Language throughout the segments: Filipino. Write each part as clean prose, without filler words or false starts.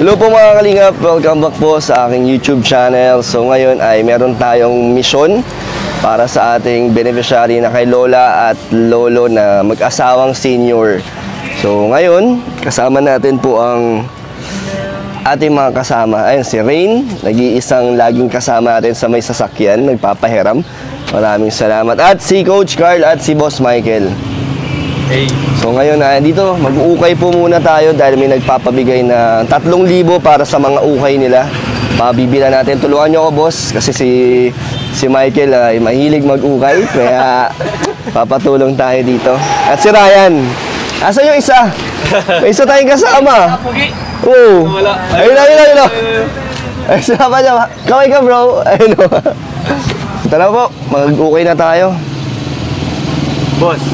Hello po mga kalingap, welcome back po sa aking YouTube channel. So ngayon ay meron tayong mission para sa ating beneficiary na kay Lola at Lolo na mag-asawang senior. So ngayon, kasama natin po ang ating mga kasama. Ayun, si Rain, nag-iisang laging kasama natin sa may sasakyan, nagpapahiram. Maraming salamat. At si Coach Carl at si Boss Michael. Hey. So ngayon mag-uukay po muna tayo dahil may nagpapabigay na 3,000 para sa mga ukay nila. Pabibila natin. Tulungan nyo ako, boss, kasi si Michael ay mahilig mag-ukay, kaya papatulong tayo dito. At si Ryan, asan yung isa? May isa tayong kasama. Oo. Ayun na. Ay, sama niya. Kaway ka, bro. Ayun o. Tara po, mag-ukay na tayo. Boss,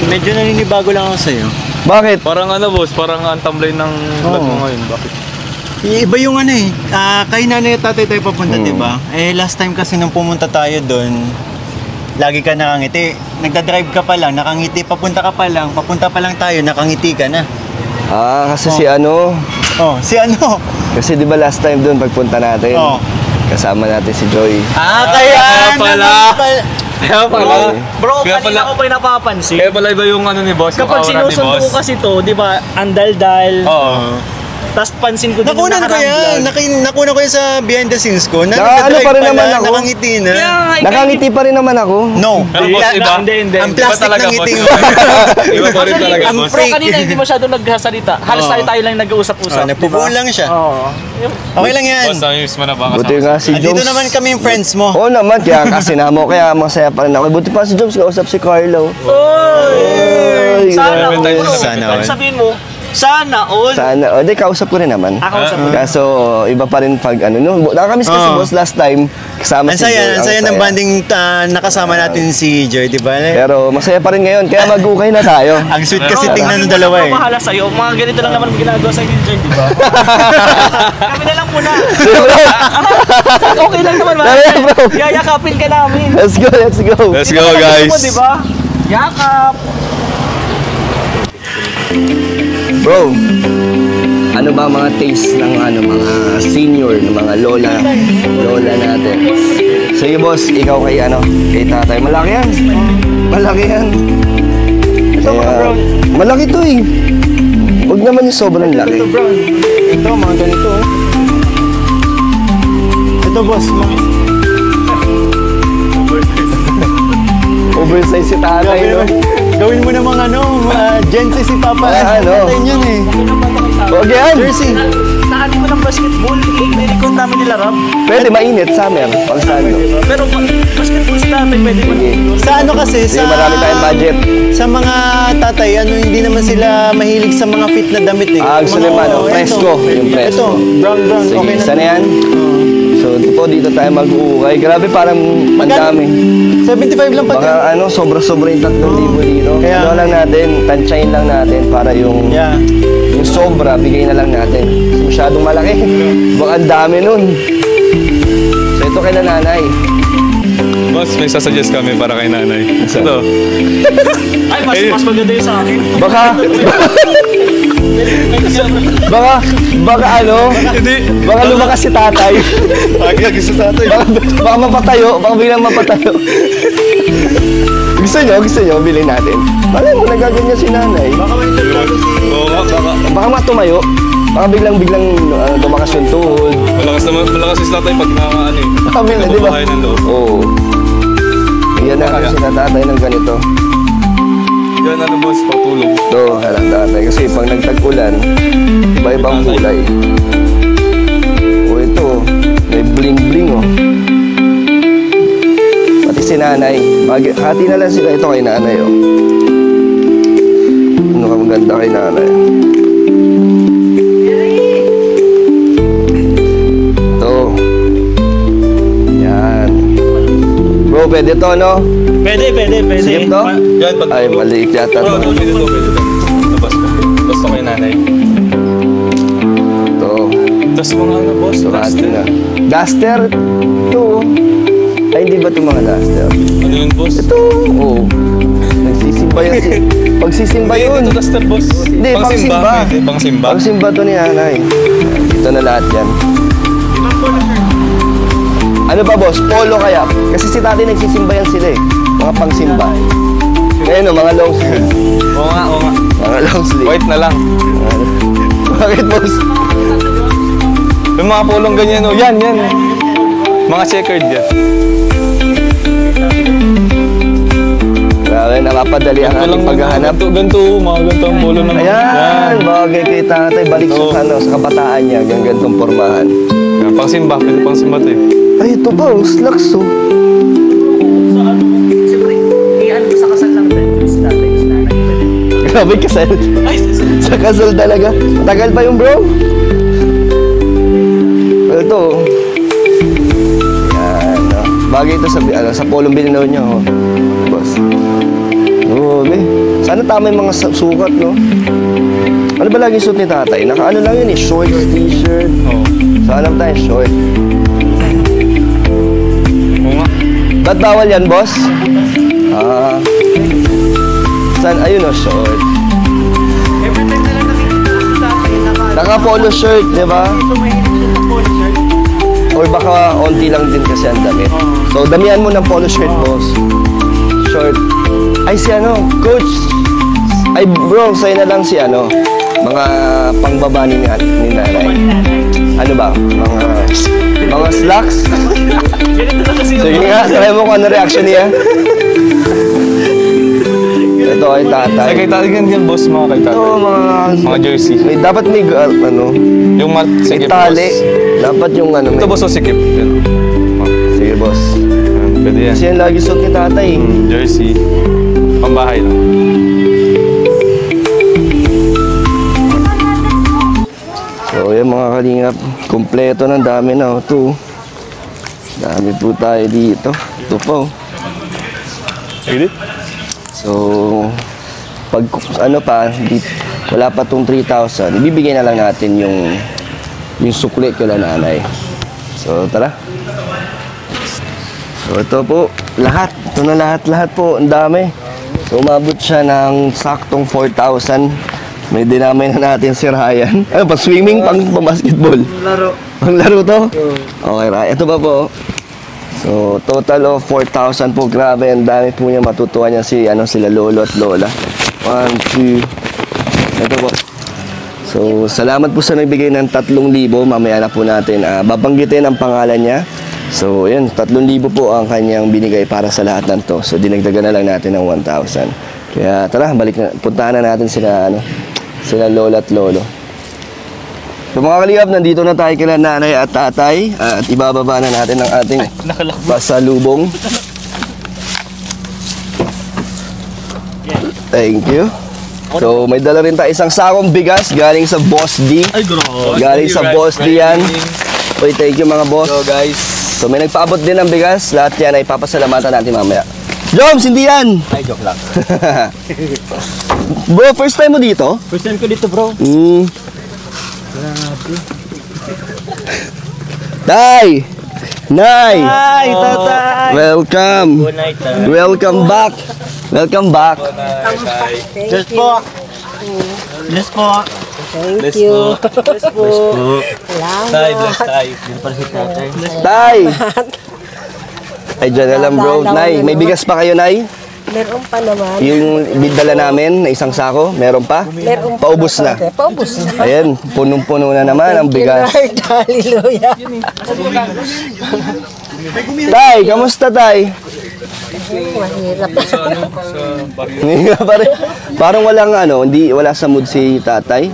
medyo naninibago lang ako sa'yo. Bakit? Parang ano, boss, parang ang tamlay ng vlog mo ngayon. Bakit? Iba yung ano eh. Kay nanay at tatay tayo papunta, diba? Eh, last time kasi nung pumunta tayo doon, lagi ka nakangiti. Nagdadrive ka pa lang, nakangiti. Papunta pa lang tayo, nakangiti ka na. Kasi si ano? Si ano? Kasi di ba last time doon pagpunta natin, kasama natin si Joy. Kaya pala. Kaya pala. Bro, kanina ko pa yung napapansin. Kaya pala iba yung ano ni boss. Kapag sinusundo ko kasi to, di ba, andal-dal. Oo. Tapos pansin ko din Nakunan ko yan. Nakunan ko yan sa behind the scenes ko. Ano pa rin naman ako? Nakangiti na. Nakangiti pa rin naman ako. No. Pero boss, iba? Hindi. Ang plastic ng ngiti mo. Iba pa rin talaga, boss. Bro, kanina hindi masyado nagsasalita. Halos tayo lang nag-uusap-usap. Nagpupuan lang siya. Oo. Okay lang yan. Boss, ayos mo na ba? Buti nga si Joms. Dito naman kami yung friends mo. Oo naman, kaya kasinama ko, kaya masaya pa rin ako. Buti pa si Joms, kausap si Carlo. Oy! Sana all. Sana all. Sabihin mo, sana all. Sana, di kausap ko rin naman. Kausap mo. Kaso, iba pa rin pag ano, no? Nakakamiss kasi boss last time, kasama Ang si Joy. saya, ang saya ng banding nakasama natin si Joy, di ba? Pero masaya pa rin ngayon, kaya mag-ukay na tayo. Ang sweet kasi tingnan ng dalawa eh. Mahala sa'yo. Mga ganito lang naman ginagawa sa inyo, di ba? Kami na lang muna. Okay lang naman, man. Yayakapin ka namin. Let's go. Let's go, guys. Di ba? Yakap. Bro, ano ba mga taste ng mga senior, ng mga lola natin? Sige boss, ikaw kay tatay. Malaki yan. Kaya, malaki to eh. Huwag naman yung sobrang laki. Ito, bro. Ito, mga ganito. Ito, boss. Oversize si tatay, no? Gawin mo namang Gen Z si Papa. Natin yun eh. Huwag yan. Jersey. Nakali ko ng basketball. Inikot namin nila, Rob. Pwede, mainit, summer. Pang sano. Pero basketball sa namin, pwede mo. Sa ano kasi, Hindi, marami tayong budget. sa mga tatay, hindi naman sila mahilig sa mga fit na damit eh. Gusto naman, presko. Yung presko. Ito, brown, Sige, okay na. isa na yan. So, dito tayo mag-uukay. Grabe, parang ang dami. 75 lang pag Baka sobra-sobra yung 3,000 dito. Kaya- Lang natin, tansyahin lang natin para yung sobra, bigay na lang natin. Masyadong malaki. Baka ang dami nun. So, ito kay nanay. Boss, may sasuggest kami para kay nanay. Ito. Ay, mas maganda yung sa akin. Baka lumakas si tatay. Agad gusto sa tatay. Baka mapatayo, baka biglang mapatayo. Gusto nyo, bilhin natin. Malay mo, nagaganyan si nanay. Baka may nagtago si... Oo nga, baka. Baka matumayo. Baka biglang lumakas yung tuhod. Malakas si tatay pag nakakaano eh. Kami na, di ba? Kumakain ng loob. Oo. Yan na kasi natatay ng ganito. Yan boss, patulog. Ito, harang tatay. Kasi pag nagtag-ulan, iba-ibang kulay. Ito, may bling-bling Pati si nanay. Hati na lang sila. Ito kay nanay Ano ka maganda kay nanay? Ito. Yan. Bro, pwede to, no? Pwede. Sige to? Yan, Ay, maliit yata to. Pwede to. Labas ko. Basta kay nanay. Ito. Tapos mga boss, Ducati na. Duster? Ito. Ay, hindi ba ito mga duster? Ano yun, boss? Ito. Nagsisimula Pagsisimba yun. Pagsisimba yun. Ito duster, boss. Hindi, pangsimba. Pwede, pangsimba. Pangsimba to ni nanay. Ito na lahat yan. Ano ba boss? Polo kaya? Kasi si tatay nagsisimba yan sila eh. Mga pangsimba. Ngayon o, mga long sleeve. Oo nga, oo nga. Mga long sleeve. White na lang. Bakit boss? Yung mga polong ganyan, oh. Yan, yan. Mga checkered yan. Grabe, nakapadali ang ating paghahanap. Ganito, mga ganito ang polo naman. Ayan, bagay kay tatay. Balik Oo. sa kabataan niya. Gantong pormahan. Yan, pangsimba. Pwede pangsimba to eh. Ay, ito ba? Slacks oh. Sa ano, siyempre, i-ano mo sa kasal lang din. Sa tatay, sa nanay. Grabe kasal. Ay, Sa kasal talaga. Matagal pa yung bro. Well, ito. Yan. Oh. Bagay ito sa polong bininaw niya. Oh. Boss. Grabe. Sana tama yung mga sukat, no? Ano ba lagi suot ni tatay? Naka-ano lang yun eh. Short t-shirt. Oo. Sana tayo short. Oo nga. Ba't bawal yan, boss? Ah. Saan? Ayun o, short. Every time na lang nakikita ko sa tatay, Naka-polo shirt, di ba? ito mahilig siya sa polo shirt. Or baka onti lang din kasi ang damit. So, damihan mo ng polo shirt, boss. Short. Ay, si ano, coach. Ay, bro, sa'yo na lang si ano, mga pangbaba ni nanay. Ano ba? Mga slacks? ganito na kasi Sige nga, try mo kung ano reaction niya. Ito ay tatay. Ay, kay tatay ganyan, boss, mga kay tatay. Ito, Mga jersey. dapat may, ano, Yung mat, sikip, itali. boss. Dapat yung ano, Ito, boss, o sikip. Yan. Oh, Sige, boss. yan, pwede yan. Kasi yan lagi suot ni tatay. Jersey. Pambahay lang. So, yan mga kalingap. Kompleto ng dami na. Ito. Dami po tayo dito. Ito po. Edit? So, pag ano pa, wala pa tong 3,000, ibibigay na lang natin yung sukli kila nanay. So, tara. So, ito po. Lahat. Ito na lahat po. Ang dami. So, umabot siya ng saktong 4,000. May dinamay na natin si Ryan. Ano pa, swimming, pang basketball? Laro. Pang laro to? Okay, Ryan. Ito pa po. So, total of 4,000 po. Grabe, ang dami po niya matutuwa niya sila lolo at lola. 1, 2. Ito po. So, salamat po sa nagbigay ng 3,000. Mamaya na po natin babanggitin ang pangalan niya. So, yun, 3,000 po ang kanyang binigay para sa lahat ng to. So, dinagdagan na lang natin ng 1,000. Kaya, tara, puntahan na natin sila lola at lolo. So mga kalingap, nandito na tayo kila nanay at tatay at ibababa na natin ang ating pasalubong. Thank you. So may dala rin tayo isang sakong bigas galing sa Boss D. Ay, bro. Galing sa Boss D yan. Uy, thank you mga boss. So guys. So may nagpaabot din ng bigas. Lahat yan ay papasalamatan natin mamaya. Joms, hindi yan! Ay, joke lang. Bro, first time mo dito? First time ko dito, bro. Tay! Nay! Ay, tatay! Welcome! Good night, Welcome back! Welcome back! Bless po. Bless po. Thank you. Bless po. Salamat. Tay, bless tay. Dito pa si tatay. Tay! Ay, dyan na lang bro. Nay, may bigas pa kayo, Nay? Meron pa naman. Yung bidala namin na isang sako, meron pa? Meron pa Paubos na. Paubos na. Ayan, punong-puno na naman ang bigas. Lord, hallelujah. Tay, kamusta tay? Mahirap. Parang walang wala sa mood si tatay.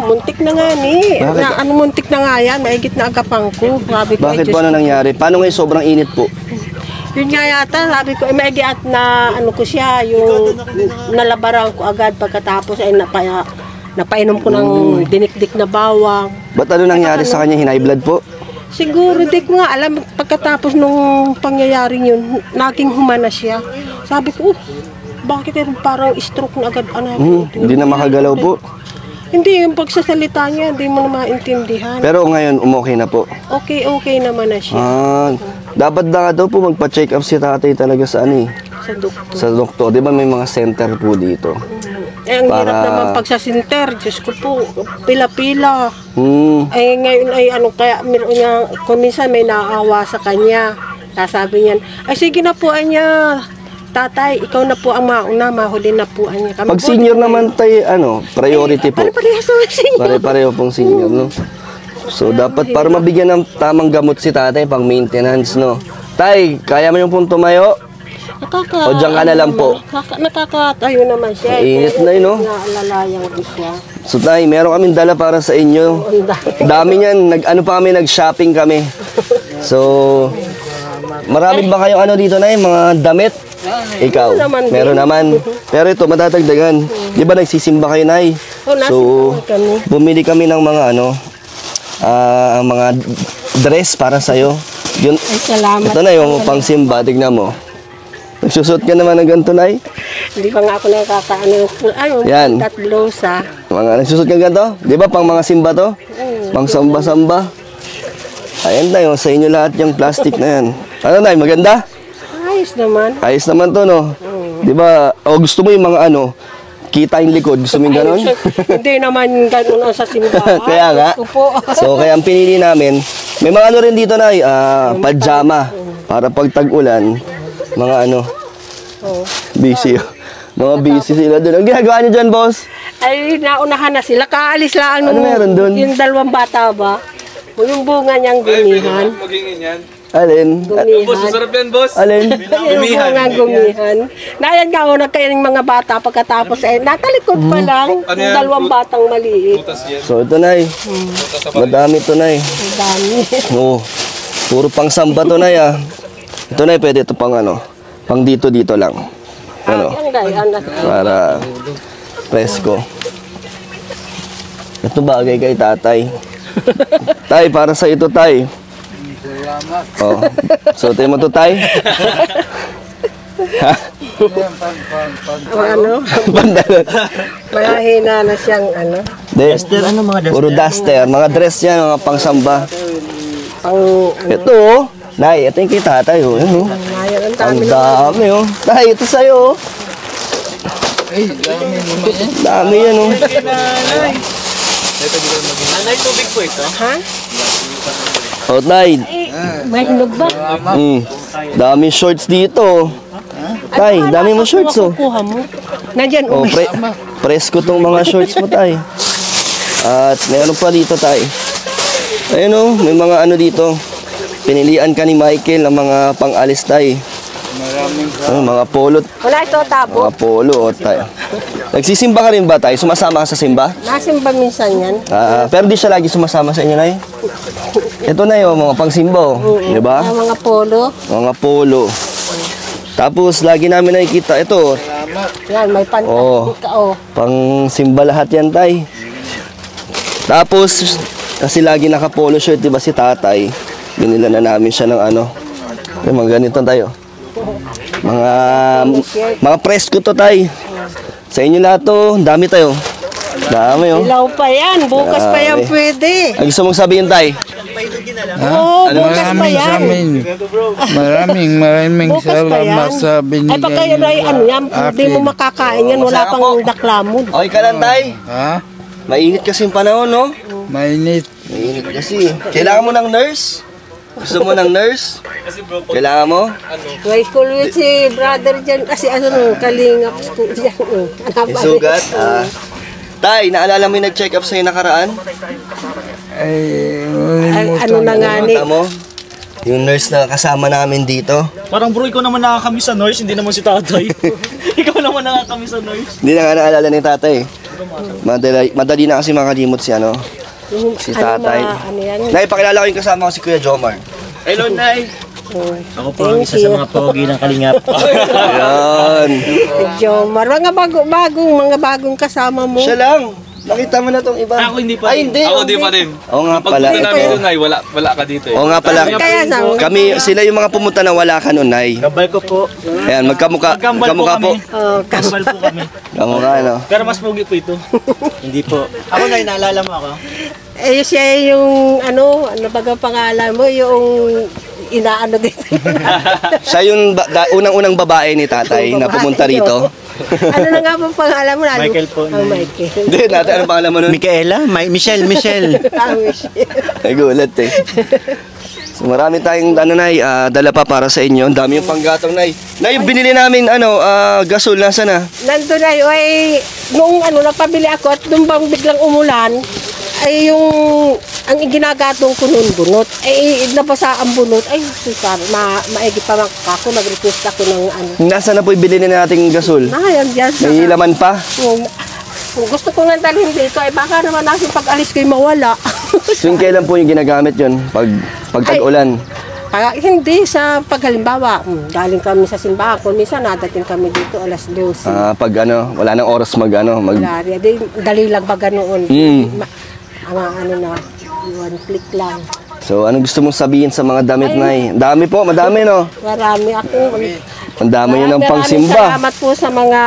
Muntik na nga ni. Bakit? Muntik na nga yan. Maigit na agapang ko. Sabi ko, Bakit Diyos po ano ko. nangyari? Paano ngayon sobrang init po? Yun nga yata, sabi ko, maigi at na ko siya, yung nalabaran ko agad pagkatapos ay napainom ko ng dinikdik na bawang. Ba't ano nangyari sa kanya? High blood po? Siguro, di ko nga alam, pagkatapos nung pangyayaring yun, naging humana siya. Sabi ko, bakit parang stroke na agad? Hindi na makagalaw po. Hindi, yung pagsasalita niya, hindi mo na maintindihan. Pero ngayon, umokay na po. Okay naman na siya. Dapat na daw po magpa-check up si tatay talaga sa Sa doktor. Sa doktor, di ba may mga center po dito? Eh, ang hirap Para- naman pag sa center, Diyos ko po, pila-pila. Hmm. Ay ngayon ay ano kaya meron niya kung minsan may naawa sa kanya. Sasabi niyan, ay sige na po niya. Tatay, ikaw na po ang mauna, mahuli na po niya. Kami Pag po, senior di- naman tayo, priority po. Pare-parehas naman senior. Pare-pareho pong senior, no? So, dapat para mabigyan ng tamang gamot si tatay pang maintenance, no? Tay, kaya mo yung pong tumayo? O diyan ka na lang po? Nakakatayo naman siya. Mainit na yun, no? Naalalayang ko siya. So, tay, meron kaming dala para sa inyo. Ang dami. Dami niyan, nag-shopping kami. So, marami ba kayong dito na mga damit? Ikaw, Meron naman din. meron naman. Pero ito, matatagdagan. Di ba nagsisimba kayo, Nay? Oh, So, nasisimba kami. bumili kami ng mga mga dress para sa'yo. Yun, Ay, salamat. ito na yung pangsimba, tignan mo. Nagsusot ka naman ng ganito, Nay? Hindi pa nga ako nakakaano. Ay, Yan. tatlo sa. Nagsusot ka ganito? Di ba pang mga simba to? Pang samba-samba. Ayan na yun, sa inyo lahat yung plastic na yan. Ano, Nay, maganda? Ayos naman. Ayos naman to, no? Di ba? O gusto mo yung mga kita yung likod. Gusto mo yung ganon? Ay, hindi naman ganun ang sa simbahan. Kaya nga. Gusto po. So, kaya ang pinili namin, may mga rin dito na, pajama. Para pag tag-ulan, mga Oh. busy. Mga busy sila doon. Ang ginagawa niyo dyan, boss? Ay, naunahan na sila. Kaalis lang Ano meron dun? Yung dalawang bata ba? Yung bunga niyang gumihan. Magingin yan. Alin? Boss, Gumihan. sarap yan, boss. Alin? Yung bunga gumihan. Nayan nga ako nagkain ng mga bata pagkatapos natalikod pa lang. Ano Yung yan? dalawang batang maliit. Putas yan. So, ito, Nay. Madami ito, Nay. Ang dami. Oo. Puro pang samba to, Nay, ah. Ito, Nay, pwede ito pang pang dito lang. Ano? Ang gayaan na. Para presko. Ito bagay kay tatay. Tay, para sa ito, Tay. Oh. So, tayo mo to, Tay. Ha? Ano? Bandalo. Mahina na siyang ano. Duster, mga puro duster. Mga dress yan, mga pangsamba. Pang Ito, oh. Nay, ito yung kay tatay, oh. Yan, oh. Ngayon, ang Ang dami na. dami, oh. Tay, ito sa'yo, oh. Dami yan, oh. Nanay, tubig po ito. Ha? Oh, Tay. May hinog ba? Dami shorts dito. Tay, dami mo shorts, oh. Kuha mo. Nandyan, Oh, umis. presko tong mga shorts mo, Tay. At meron pa dito, Tay. Ayun, oh, may mga dito. Pinilian ka ni Michael ng mga pang-alis, Tay. Mga polo. Wala ito, tabo. Mga polo, oh, Tay. Nagsisimba ka rin ba, Tay? Sumasama ka sa simba? Nasimba minsan yan. Pero di siya lagi sumasama sa inyo, Nay. Ito na yung mga pangsimba, oh. Di ba? Ang mga polo. Mga polo. Tapos, lagi namin nakikita, ito, Yan, may pantat. Oo. Oh. pang simba lahat yan, Tay. Tapos, kasi lagi naka-polo shirt, di ba si tatay? Binila na namin siya ng yung mga ganito, tayo. Mga presko to, Tay. Sa inyo lahat to, dami tayo. Dami, oh. Ilaw pa yan. Bukas pa yan Grabe. pwede. Ang gusto mong sabihin, Tay? Oo, bukas pa Maraming yan. maraming Bukas pa salamat yan. sa binigay Ay, pagka yun ay yan, hindi mo makakain yan. Wala Masarap pang po. daklamod. Okay ka lang, Tay? Ha? Mainit kasi yung panahon, no? Mainit. Mainit kasi. Kailangan mo ng nurse? Gusto mo ng nurse? Kailangan mo? May school with si brother dyan. Kasi kalingap school dyan. Isugat? Tay, naalala mo yung nag-check up sa'yo nakaraan? Ay, Ano na nga ni. Nakita mo? Yung nurse na kasama namin dito. Parang bro, ikaw naman nakakami sa nurse, hindi naman si tatay. Ikaw naman nakakami sa nurse. Hindi na nga naalala ni tatay. Madali na kasi makalimot si si tatay. Ano yan? Nay, pakilala ko yung kasama ko si Kuya Jomar. Hello, Nay. Ako po ang isa sa mga pogi ng kalingap. Ayan. Jomar. Mga bagong kasama mo. Siya lang. Nakita mo na tong iba. Ako hindi pa Ay, rin. hindi. Ako di pa rin. Oo nga pala. Pagpunta namin Ito. doon, Nay, wala ka dito eh. Oo nga pala. Kaya sa Sila yung mga pumunta na wala ka nun, Nay. Kabal ko po. Ayan, magkamukha po. Kabal po kami. Kamukha, no? Pero mas pogi po ito. Hindi po. Ako na, naalala mo ako? siya yung ano baga pangalan mo, yung inaano dito. Siya yung unang-unang babae ni tatay na pumunta rito. Ano na nga po pangalan mo? Ano? Michael po. Oh, Michael. Hindi, natin ano pangalan mo nun? Micaela? Michelle. Ah, Michelle. Nagulat eh. So, marami tayong dala pa para sa inyo. Ang dami yung panggatong, Nay. Nay, yung binili namin gasol, nasa na? Nandun ay, nung napabili ako at nung bang biglang umulan, ay yung, ang ginagatong ko nun bunot, ay nabasa ang bunot, ay susar, maigi pa ako, nag-request ako ng Nasa na po yung binili nating gasol? Ayan, dyan. May laman pa? Kung gusto ko nga dalhin dito, ay baka naman natin pag-alis ko'y mawala. So, yung kailan po yung ginagamit yun? Pag tag-ulan? Hindi, sa paghalimbawa, galing kami sa simbahan, kung minsan nadating kami dito, alas 12. Pag wala nang oras Wala rin. Dali lang ba ganoon? One click lang. So, ano gusto mong sabihin sa mga damit, Nay? Dami po, madami, no? Marami ako. Ang dami yun ng pangsimba. Salamat po sa mga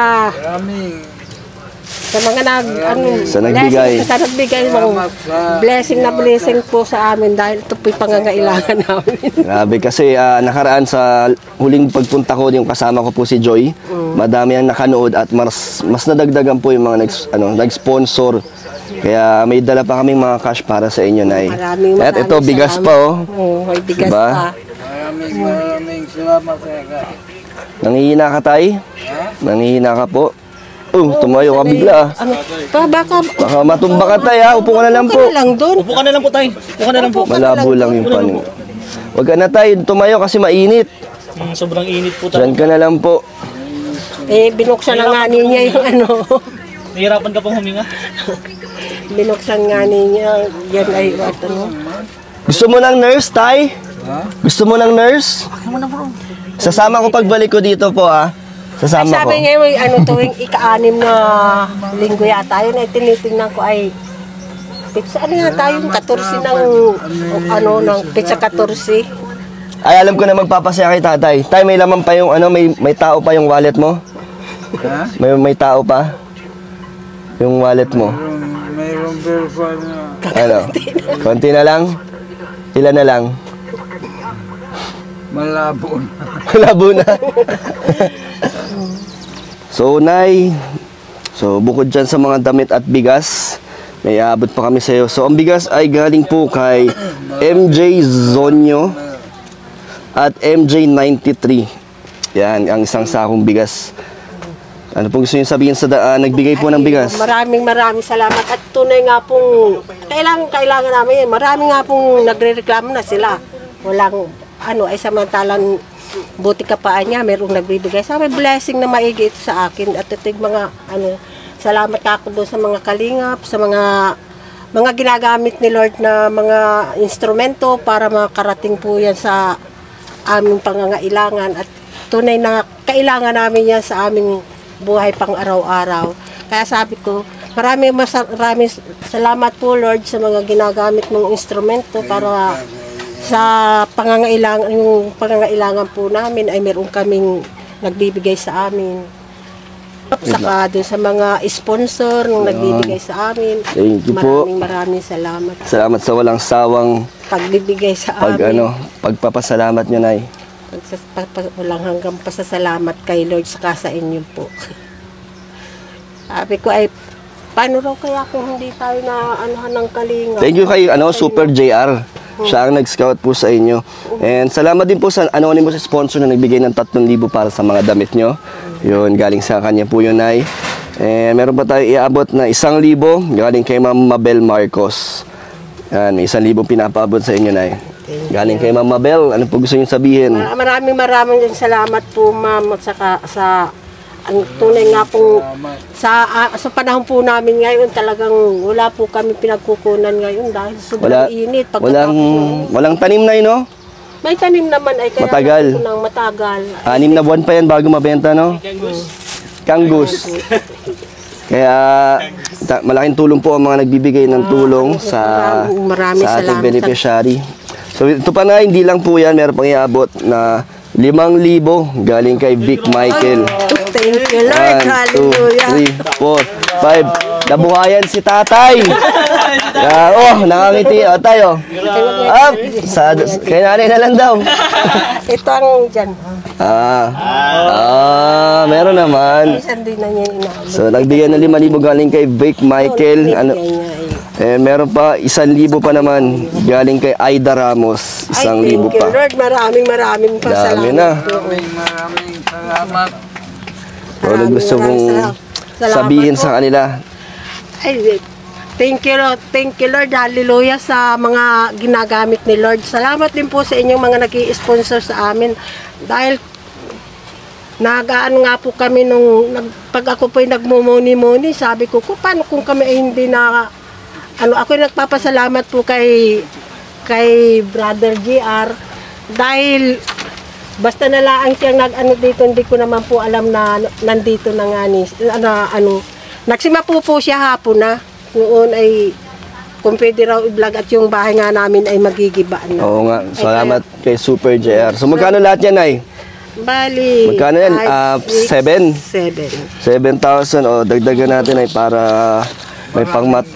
nagbigay. Sa nagbigay ng blessing po sa amin dahil ito po'y pangangailangan namin. Grabe kasi nakaraan sa huling pagpunta ko, yung kasama ko po si Joy, madami ang nakanood at mas nadagdagan po yung mga nag-sponsor. Kaya may dala pa kaming mga cash para sa inyo, Nay. At ito, bigas pa, oh. Oo, may bigas diba? pa. Maraming salamat sa Nangihina ka, Tay? Nangihina ka po? Tumayo ka bigla. Baka matumba ka, Tay, ha? Upo ka na lang po. Upo ka na lang po, tay. Upo ka na lang po. Malabo lang yung panin. Huwag ka na, Tay. Tumayo kasi mainit. Sobrang init po, tay. Diyan ka na lang po. Binuksan na nga niya yung Nahihirapan ka pong huminga? Binuksan nga niya. Yan ay Gusto mo ng nurse, Tay? Gusto mo ng nurse? Sasama ko pagbalik ko dito po, ha? Sasama ko. Sabi niya, tuwing ika-6 na linggo yata, yun ay tinitingnan ko ay pizza, tayo, 14 ng pizza 14. Ay, alam ko na magpapasaya kay tatay. Tay, may laman pa yung may tao pa yung wallet mo? May tao pa? Yung wallet mo? Mayroong verify na Konti na lang? Ilan na lang? malabo na. Malabo na. So, Nay, bukod dyan sa mga damit at bigas, may aabot pa kami sa iyo. So, ang bigas ay galing po kay MJ Zonyo at MJ93. Yan, ang isang sakong bigas. Ano pong gusto niyo sabihin sa nagbigay po ng bigas? Maraming salamat at tunay nga pong kailangan namin. Marami nga pong nagrereklamo na sila. Walang ay samantalang buti kapaan niya, merong nagbibigay. Sabi, blessing na maigi ito sa akin. At ito yung mga, salamat ako doon sa mga kalingap, sa mga ginagamit ni Lord na mga instrumento para makarating po yan sa aming pangangailangan. At tunay na kailangan namin yan sa aming buhay pang araw-araw. Kaya sabi ko, maraming salamat po, Lord, sa mga ginagamit mong instrumento para sa pangangailangan po namin ay meron kaming nagbibigay sa amin. Saka doon sa mga sponsor nung nagbibigay sa amin. Thank you po. Maraming salamat. Salamat sa walang sawang pagbibigay sa amin. Pagpapasalamat nyo, Nay. Walang hanggang pasasalamat kay Lord saka sa inyo po. Sabi ko ay, paano raw kaya kung hindi tayo na ng kalinga? Thank you kay Super JR. Siya ang nag-scout po sa inyo. And salamat din po sa anonymous sponsor na nagbigay ng 3,000 para sa mga damit nyo. Yun, galing sa kanya po yun, Nay. And meron pa tayo iabot na 1,000 galing kay Ma'am Mabel Marcos. Yan, may 1,000 pinapaabot sa inyo, Nay. Galing kay Ma'am Mabel, ano po gusto niyo sabihin? Maraming salamat po, Ma'am, at saka sa ang tunay nga po sa panahon po namin ngayon talagang wala po kami pinagkukunan ngayon dahil sobrang init. Walang tanim, Nay, no? May tanim naman ay kaya matagal. Matagal. 6 na buwan pa yan bago mabenta, no? Kangus. Kaya malaking tulong po ang mga nagbibigay ng tulong sa ating beneficiary. So ito pa na, hindi lang po yan, meron pang iabot na 5,000 galing kay Vic Michael. Thank you, Lord. 1, 2, 3, 4, 5. Nabuhayan si tatay. Nakangiti. O, tayo. Up! Kay nanay na lang daw. Ito ang dyan. Meron naman. Isang din na niya inaabot. So, nagbigay ng 5,000 galing kay Vic Michael. Meron pa 1,000 pa naman galing kay Aida Ramos. 1,000 Thank you, pa. Lord. Maraming Dami pasalamat. na. Maraming salamat. Ano gusto mong sabihin sa kanila? Ay, thank you, Lord. Thank you, Lord. Hallelujah sa mga ginagamit ni Lord. Salamat din po sa inyong mga nag-i-sponsor sa amin. Dahil nagaan nga po kami pag ako po'y nagmumuni-muni, sabi ko, paano kung kami ay hindi ako nagpapasalamat po kay Brother GR dahil basta nalaan siyang dito, hindi ko naman po alam na nandito na nga nagsima po siya hapon na noon ay kung pwede raw i-vlog at yung bahay nga namin ay magigibaan na. Oo nga. Salamat kay Super JR. So, magkano lahat yan, ay? Bali. Magkano yan? 7? 7. 7,000. O, dagdagan natin ay para may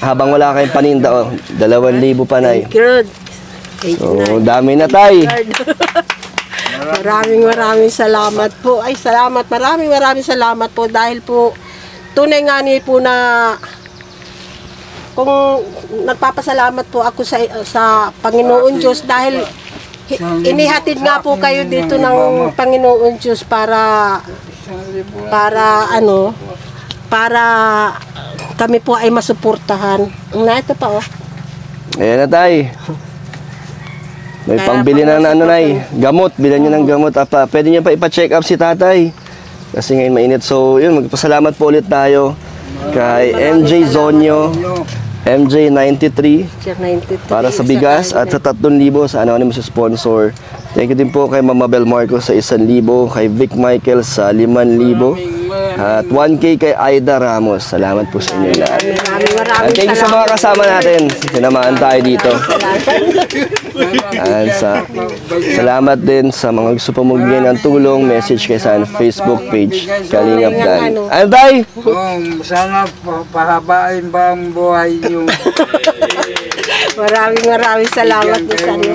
habang wala kayong paninda, 2,000 pa na ay. Good. So, dami na tay. Maraming salamat po. Ay, salamat. Maraming salamat po dahil po tunay nga ni po na kung nagpapasalamat po ako sa Panginoon Diyos dahil inihatid nga po kayo dito ng Panginoon Diyos para kami po ay masuportahan. Ito pa Ayan na tay. May pangbili na gamot. Bilan nyo ng gamot. Pwede nyo pa ipa-check up si tatay. Kasi ngayon mainit. So, yun, magpasalamat po ulit tayo kay MJ Zonyo, MJ93 para sa bigas at sa 3,000 sa anonymous sponsor. Thank you din po kay Mama Bel Marcos sa 1,000, kay Vic Michael sa 5,000 at 1K kay Aida Ramos. Salamat po sa inyo lahat. Maraming Thank you sa mga kasama natin. Sinamahan tayo dito. Salamat din sa mga gusto pa magbigay ng tulong. Message kayo sa Facebook page Kalingap Dan. Ano tayo? Sana pahabain ba ang buhay yung Maraming salamat po sa inyo.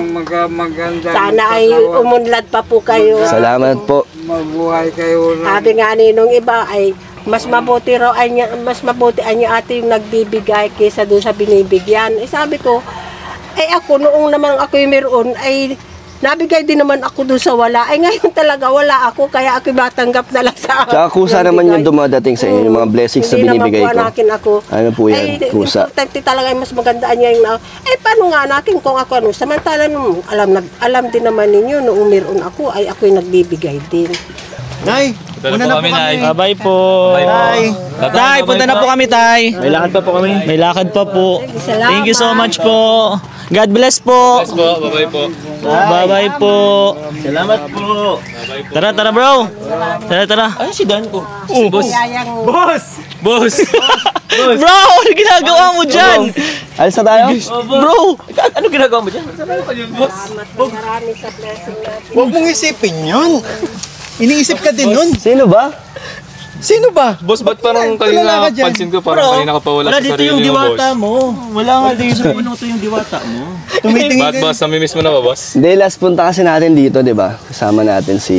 Sana ay umunlad pa po kayo. Salamat po. Mabuhay kayo lang. Sabi nga ninong iba ay mas mabuti ay niya ate yung nagbibigay kaysa doon sa binibigyan. Sabi ko, ako noong naman ako yung meron ay nabigay din naman ako doon sa wala. Ngayon talaga wala ako kaya ako matanggap na lang sa Tsaka kusa naman yung dumadating sa inyo, yung mga blessings na binibigay ko. Hindi naman po anakin ako. Ano po yan? Kusa. Importante talaga mas magandaan niya yung paano nga anakin kung ako samantala alam din naman ninyo noong meron ako ay ako'y nagbibigay din. Nay, una na po kami. Bye po. Tay. Tay, punta na po kami, Tay. May lakad pa po kami. May lakad pa po. Salamat. Thank you so much po. God bless po. Bye-bye po. Bye-bye po. Salamat po. Tara, bro. Tara. Ay, si Dan po. Boss! Boss. Bro, ano ginagawa mo dyan? Alis na tayo? Bro, ano ginagawa mo dyan? Maraming sa blessing natin. Huwag mong isipin yun. Iniisip ka din nun. Sino ba? Sino ba? Boss, ba't parang Wala kanina ka dyan. pansin ko parang kanina ka pa wala Wala sa dito sarili yung mo, diwata boss? mo. Wala nga dito. Puno to yung diwata mo. Tumitingin Bakit boss? Namimiss mo na ba, boss? Hindi, last punta kasi natin dito, di ba? Kasama natin si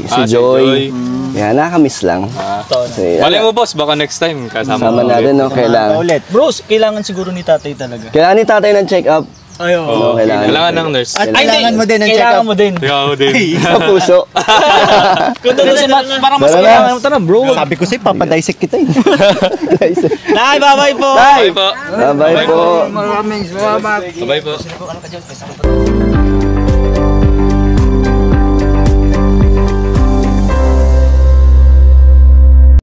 Si Joy. Yan, nakamiss lang. Kasi, Malay mo, boss, baka next time kasama kasama mo natin, no? Kailangan. Ulit. Bros, kailangan siguro ni tatay talaga. Kailangan ni tatay ng check-up. Ayo. Oo, kailangan. kailangan ng nurse. At kailangan mo din ng Kailangan check-up. mo din. Ikaw din. Sa puso. Kung doon parang mas Tara na. kailangan mo. Tara, bro. Sabi ko sa'yo, papadisect kita eh. Tay, bye-bye po. Tay! Bye po. Bye-bye po. Maraming salamat. Bye po.